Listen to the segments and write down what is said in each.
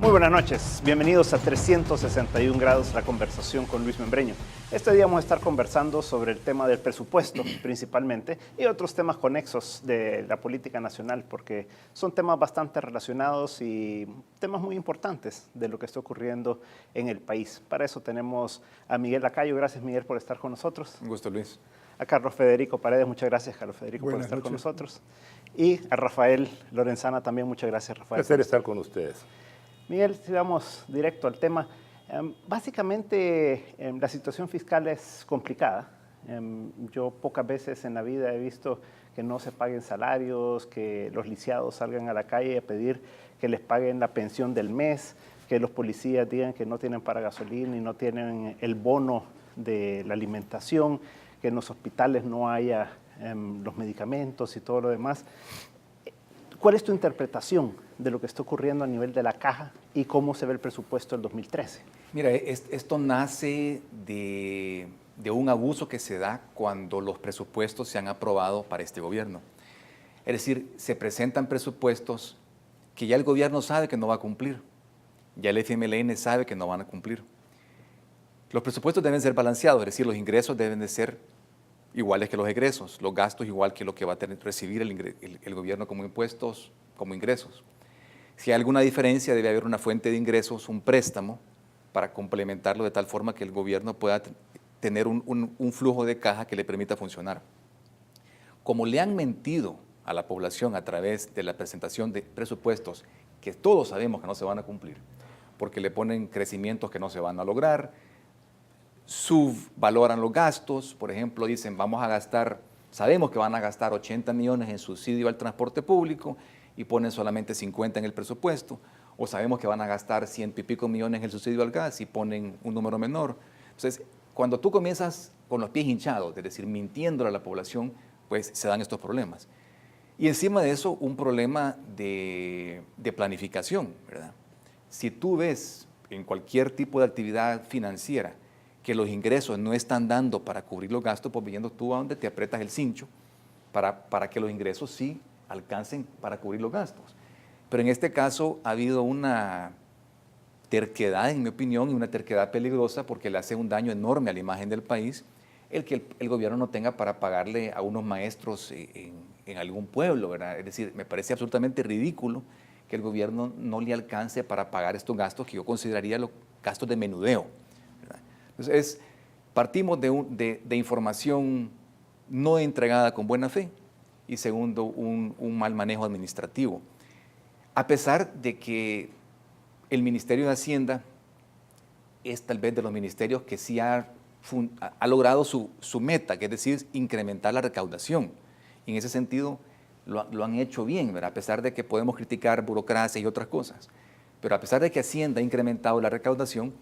Muy buenas noches, bienvenidos a 361 grados, la conversación con Luis Membreño. Este día vamos a estar conversando sobre el tema del presupuesto principalmente y otros temas conexos de la política nacional, porque son temas bastante relacionados y temas muy importantes de lo que está ocurriendo en el país. Para eso tenemos a Miguel Lacayo. Gracias, Miguel, por estar con nosotros. Un gusto, Luis. A Carlos Federico Paredes, muchas gracias, Carlos Federico, por estar con nosotros. Y a Rafael Lorenzana también, muchas gracias, Rafael. Placer estar con ustedes. Miguel, si vamos directo al tema, básicamente la situación fiscal es complicada. Yo pocas veces en la vida he visto que no se paguen salarios, que los lisiados salgan a la calle a pedir que les paguen la pensión del mes, que los policías digan que no tienen para gasolina y no tienen el bono de la alimentación, que en los hospitales no haya los medicamentos y todo lo demás. ¿Cuál es tu interpretación de lo que está ocurriendo a nivel de la caja y cómo se ve el presupuesto del 2013? Mira, esto nace de un abuso que se da cuando los presupuestos se han aprobado para este gobierno. Es decir, se presentan presupuestos que ya el gobierno sabe que no va a cumplir, ya el FMLN sabe que no van a cumplir. Los presupuestos deben ser balanceados, es decir, los ingresos deben de ser iguales que los egresos, los gastos igual que lo que va a recibir el gobierno como impuestos, como ingresos. Si hay alguna diferencia, debe haber una fuente de ingresos, un préstamo, para complementarlo de tal forma que el gobierno pueda tener un flujo de caja que le permita funcionar. Como le han mentido a la población a través de la presentación de presupuestos que todos sabemos que no se van a cumplir, porque le ponen crecimientos que no se van a lograr, subvaloran los gastos, por ejemplo, dicen vamos a gastar, sabemos que van a gastar 80 millones en subsidio al transporte público y ponen solamente 50 en el presupuesto, o sabemos que van a gastar 100 y pico millones en el subsidio al gas y ponen un número menor. Entonces, cuando tú comienzas con los pies hinchados, es decir, mintiéndole a la población, pues se dan estos problemas. Y encima de eso, un problema de planificación, ¿verdad? Si tú ves en cualquier tipo de actividad financiera que los ingresos no están dando para cubrir los gastos, pues viendo tú a dónde te aprietas el cincho para que los ingresos sí alcancen para cubrir los gastos. Pero en este caso ha habido una terquedad, en mi opinión, y una terquedad peligrosa porque le hace un daño enorme a la imagen del país el que el gobierno no tenga para pagarle a unos maestros en algún pueblo, ¿verdad? Es decir, me parece absolutamente ridículo que el gobierno no le alcance para pagar estos gastos que yo consideraría los gastos de menudeo. Entonces, partimos de información no entregada con buena fe y segundo, un mal manejo administrativo. A pesar de que el Ministerio de Hacienda es tal vez de los ministerios que sí ha logrado su meta, que es decir, incrementar la recaudación. Y en ese sentido lo han hecho bien, ¿verdad? A pesar de que podemos criticar burocracia y otras cosas. Pero a pesar de que Hacienda ha incrementado la recaudación,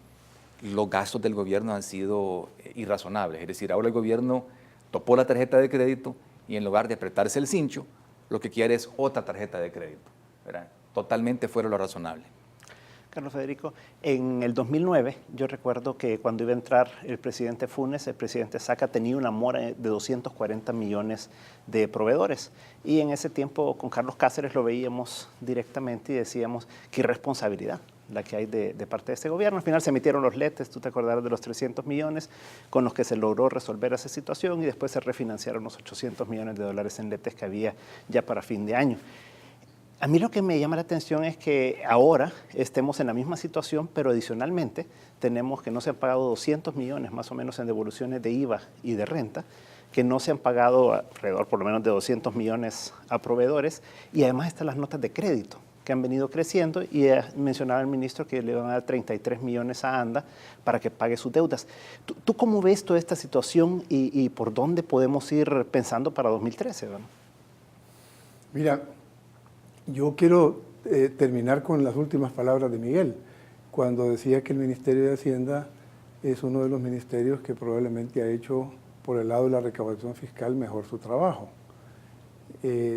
los gastos del gobierno han sido irrazonables. Es decir, ahora el gobierno topó la tarjeta de crédito y en lugar de apretarse el cincho, lo que quiere es otra tarjeta de crédito, ¿verdad? Totalmente fuera de lo razonable. Carlos Federico, en el 2009 yo recuerdo que cuando iba a entrar el presidente Funes, el presidente Saca tenía una mora de 240 millones de proveedores. Y en ese tiempo con Carlos Cáceres lo veíamos directamente y decíamos qué irresponsabilidad la que hay de parte de este gobierno. Al final se emitieron los letes, tú te acordarás de los 300 millones con los que se logró resolver esa situación y después se refinanciaron los 800 millones de dólares en letes que había ya para fin de año. A mí lo que me llama la atención es que ahora estemos en la misma situación, pero adicionalmente tenemos que no se han pagado 200 millones más o menos en devoluciones de IVA y de renta, que no se han pagado alrededor por lo menos de 200 millones a proveedores y además están las notas de crédito que han venido creciendo y mencionaba el ministro que le van a dar 33 millones a ANDA para que pague sus deudas. ¿Tú cómo ves toda esta situación y por dónde podemos ir pensando para 2013? ¿verdad? Mira, yo quiero terminar con las últimas palabras de Miguel, cuando decía que el Ministerio de Hacienda es uno de los ministerios que probablemente ha hecho por el lado de la recaudación fiscal mejor su trabajo.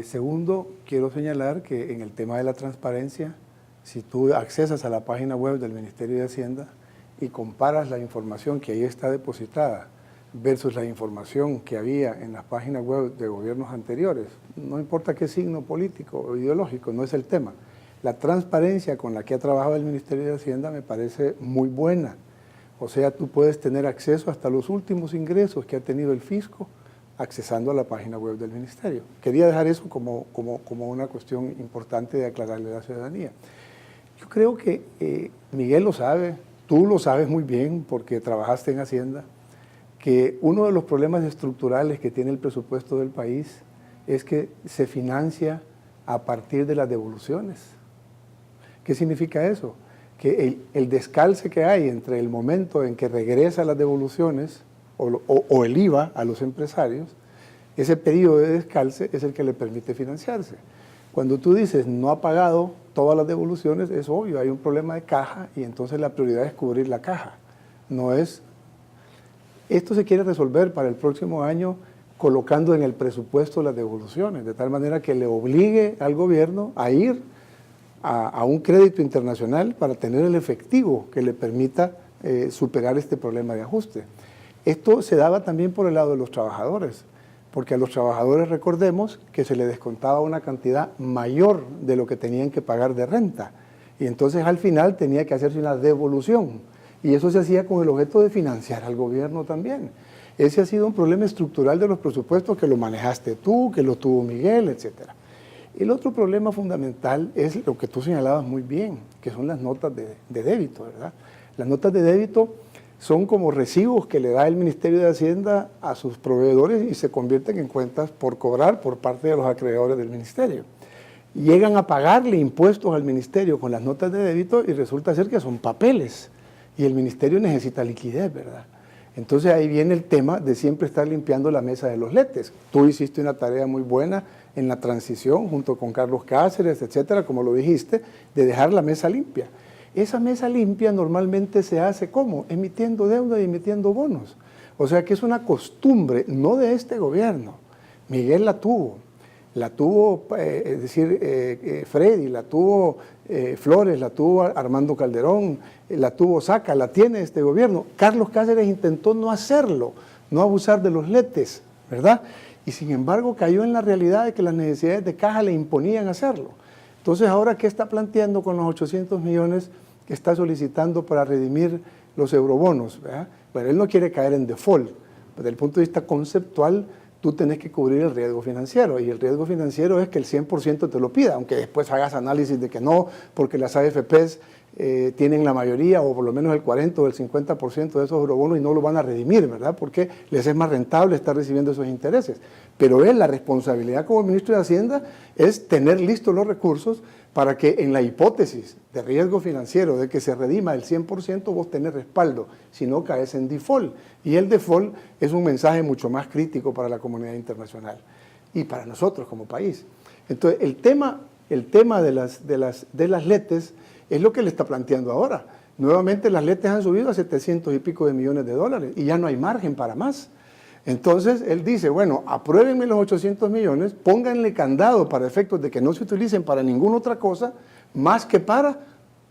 Segundo, quiero señalar que en el tema de la transparencia, si tú accesas a la página web del Ministerio de Hacienda y comparas la información que ahí está depositada versus la información que había en las páginas web de gobiernos anteriores, no importa qué signo político o ideológico, no es el tema, La transparencia con la que ha trabajado el Ministerio de Hacienda me parece muy buena. O sea, tú puedes tener acceso hasta los últimos ingresos que ha tenido el fisco accesando a la página web del Ministerio. Quería dejar eso como una cuestión importante de aclararle a la ciudadanía. Yo creo que Miguel lo sabe, tú lo sabes muy bien porque trabajaste en Hacienda, que uno de los problemas estructurales que tiene el presupuesto del país es que se financia a partir de las devoluciones. ¿Qué significa eso? Que el descalce que hay entre el momento en que regresa las devoluciones o el IVA a los empresarios, ese periodo de descalce es el que le permite financiarse. Cuando tú dices no ha pagado todas las devoluciones, es obvio, hay un problema de caja y entonces la prioridad es cubrir la caja. No es... Esto se quiere resolver para el próximo año colocando en el presupuesto las devoluciones, de tal manera que le obligue al gobierno a ir a un crédito internacional para tener el efectivo que le permita superar este problema de ajuste. Esto se daba también por el lado de los trabajadores, porque a los trabajadores recordemos que se les descontaba una cantidad mayor de lo que tenían que pagar de renta, y entonces al final tenía que hacerse una devolución, y eso se hacía con el objeto de financiar al gobierno también. Ese ha sido un problema estructural de los presupuestos que lo manejaste tú, que lo tuvo Miguel, etcétera. El otro problema fundamental es lo que tú señalabas muy bien, que son las notas de débito, ¿verdad? Las notas de débito son como recibos que le da el Ministerio de Hacienda a sus proveedores y se convierten en cuentas por cobrar por parte de los acreedores del Ministerio. Llegan a pagarle impuestos al Ministerio con las notas de débito y resulta ser que son papeles y el Ministerio necesita liquidez, ¿verdad? Entonces ahí viene el tema de siempre estar limpiando la mesa de los letes. Tú hiciste una tarea muy buena en la transición junto con Carlos Cáceres, etcétera, como lo dijiste, de dejar la mesa limpia. Esa mesa limpia normalmente se hace ¿cómo? Emitiendo deuda y emitiendo bonos. O sea que es una costumbre, no de este gobierno. Miguel la tuvo, es decir, Freddy, la tuvo Flores, la tuvo Armando Calderón, la tuvo Saca, la tiene este gobierno. Carlos Cáceres intentó no hacerlo, no abusar de los letes, ¿verdad? Y sin embargo cayó en la realidad de que las necesidades de caja le imponían hacerlo. Entonces, ¿ahora qué está planteando con los 800 millones que está solicitando para redimir los eurobonos? ¿Verdad? Bueno, él no quiere caer en default. Desde el punto de vista conceptual, tú tenés que cubrir el riesgo financiero, y el riesgo financiero es que el 100% te lo pida, aunque después hagas análisis de que no, porque las AFPs tienen la mayoría, o por lo menos el 40 o el 50% de esos eurobonos y no lo van a redimir, ¿verdad? Porque les es más rentable estar recibiendo esos intereses. Pero la responsabilidad como ministro de Hacienda es tener listos los recursos para que en la hipótesis de riesgo financiero de que se redima el 100%, vos tenés respaldo, si no caes en default. Y el default es un mensaje mucho más crítico para la comunidad internacional y para nosotros como país. Entonces, el tema de las letes es lo que le está planteando ahora. Nuevamente las letes han subido a 700 y pico de millones de dólares y ya no hay margen para más. Entonces él dice, bueno, apruébenme los 800 millones, pónganle candado para efectos de que no se utilicen para ninguna otra cosa más que para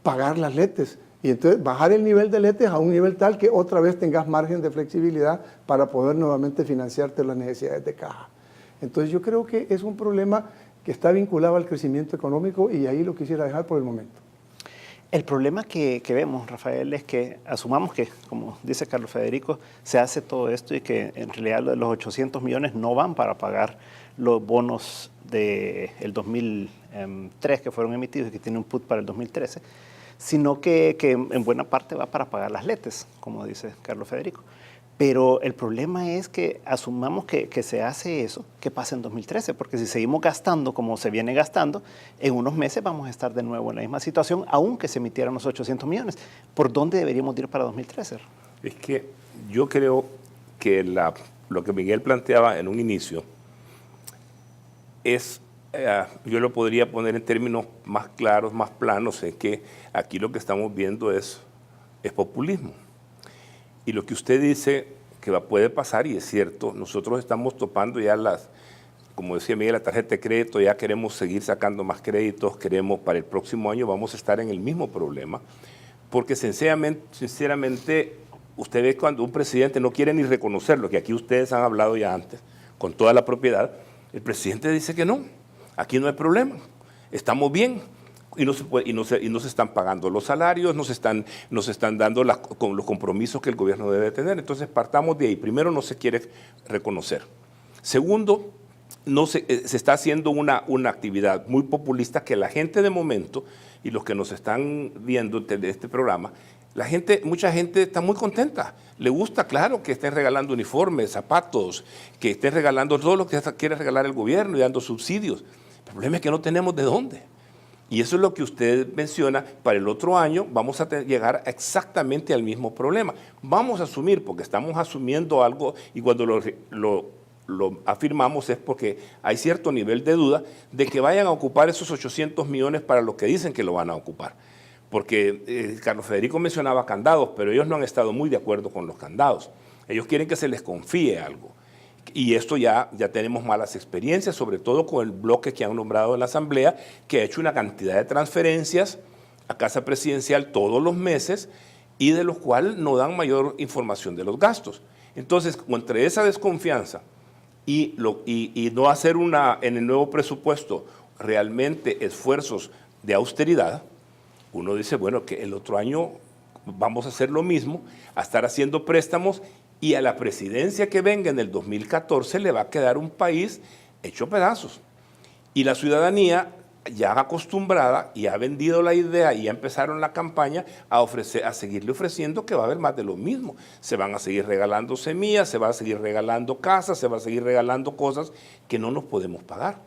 pagar las letes. Y entonces bajar el nivel de letes a un nivel tal que otra vez tengas margen de flexibilidad para poder nuevamente financiarte las necesidades de caja. Entonces yo creo que es un problema que está vinculado al crecimiento económico y ahí lo quisiera dejar por el momento. El problema que vemos, Rafael, es que asumamos que, como dice Carlos Federico, se hace todo esto y que en realidad los 800 millones no van para pagar los bonos del 2003 que fueron emitidos y que tienen un put para el 2013, sino que en buena parte va para pagar las letes, como dice Carlos Federico. Pero el problema es que asumamos que se hace eso, ¿qué pasa en 2013? Porque si seguimos gastando como se viene gastando, en unos meses vamos a estar de nuevo en la misma situación, aunque se emitieran los 800 millones. ¿Por dónde deberíamos ir para 2013? Es que yo creo que lo que Miguel planteaba en un inicio es, yo lo podría poner en términos más claros, más planos, en que aquí lo que estamos viendo es populismo. Y lo que usted dice que puede pasar, y es cierto, nosotros estamos topando ya como decía Miguel, la tarjeta de crédito, ya queremos seguir sacando más créditos, para el próximo año vamos a estar en el mismo problema, porque sinceramente, usted ve cuando un presidente no quiere ni reconocer lo que aquí ustedes han hablado ya antes, con toda la propiedad, el presidente dice que no, aquí no hay problema, estamos bien. y no se están pagando los salarios, no se están dando los compromisos que el gobierno debe tener. Entonces partamos de ahí. Primero, no se quiere reconocer. Segundo, se está haciendo una actividad muy populista que la gente de momento, y los que nos están viendo de este programa, mucha gente está muy contenta. Le gusta, claro, que estén regalando uniformes, zapatos, que estén regalando todo lo que quiere regalar el gobierno y dando subsidios. El problema es que no tenemos de dónde. Y eso es lo que usted menciona. Para el otro año vamos a llegar exactamente al mismo problema. Vamos a asumir, porque estamos asumiendo algo, y cuando lo afirmamos es porque hay cierto nivel de duda de que vayan a ocupar esos 800 millones para lo que dicen que lo van a ocupar. Porque Carlos Federico mencionaba candados, pero ellos no han estado muy de acuerdo con los candados. Ellos quieren que se les confíe algo. Y esto ya tenemos malas experiencias, sobre todo con el bloque que han nombrado en la Asamblea, que ha hecho una cantidad de transferencias a Casa Presidencial todos los meses y de los cuales no dan mayor información de los gastos. Entonces, entre esa desconfianza y no hacer en el nuevo presupuesto realmente esfuerzos de austeridad, uno dice, bueno, que el otro año vamos a hacer lo mismo, a estar haciendo préstamos, y a la presidencia que venga en el 2014 le va a quedar un país hecho pedazos. Y la ciudadanía ya acostumbrada y ha vendido la idea y ya empezaron la campaña a seguirle ofreciendo que va a haber más de lo mismo. Se van a seguir regalando semillas, se va a seguir regalando casas, se va a seguir regalando cosas que no nos podemos pagar.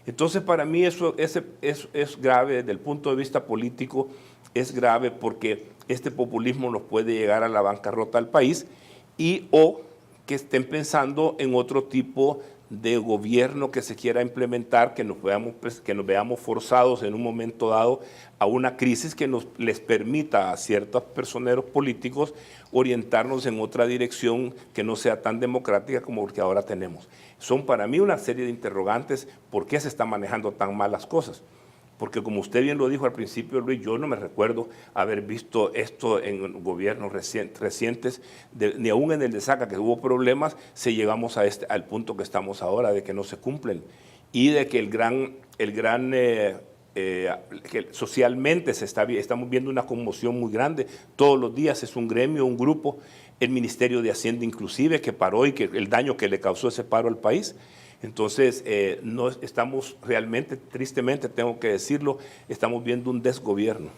Entonces, para mí eso es grave desde el punto de vista político, es grave porque este populismo nos puede llegar a la bancarrota al país, o que estén pensando en otro tipo de gobierno que se quiera implementar, que nos veamos forzados en un momento dado a una crisis que les permita a ciertos personeros políticos orientarnos en otra dirección que no sea tan democrática como la que ahora tenemos. Son para mí una serie de interrogantes por qué se están manejando tan mal las cosas. Porque como usted bien lo dijo al principio, Luis, yo no me recuerdo haber visto esto en gobiernos recientes, ni aún en el de Saca, que hubo problemas, llegamos al punto que estamos ahora, de que no se cumplen. Y de que que socialmente estamos viendo una conmoción muy grande. Todos los días es un gremio, un grupo, el Ministerio de Hacienda inclusive, que paró y que el daño que le causó ese paro al país. Entonces, no estamos realmente, tristemente tengo que decirlo, estamos viendo un desgobierno.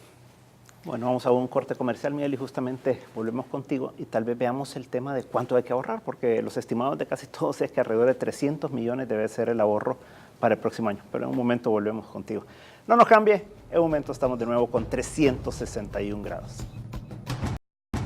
Bueno, vamos a un corte comercial, Miguel, y justamente volvemos contigo y tal vez veamos el tema de cuánto hay que ahorrar, porque los estimados de casi todos es que alrededor de 300 millones debe ser el ahorro para el próximo año. Pero en un momento volvemos contigo. No nos cambie, en un momento estamos de nuevo con 361 grados.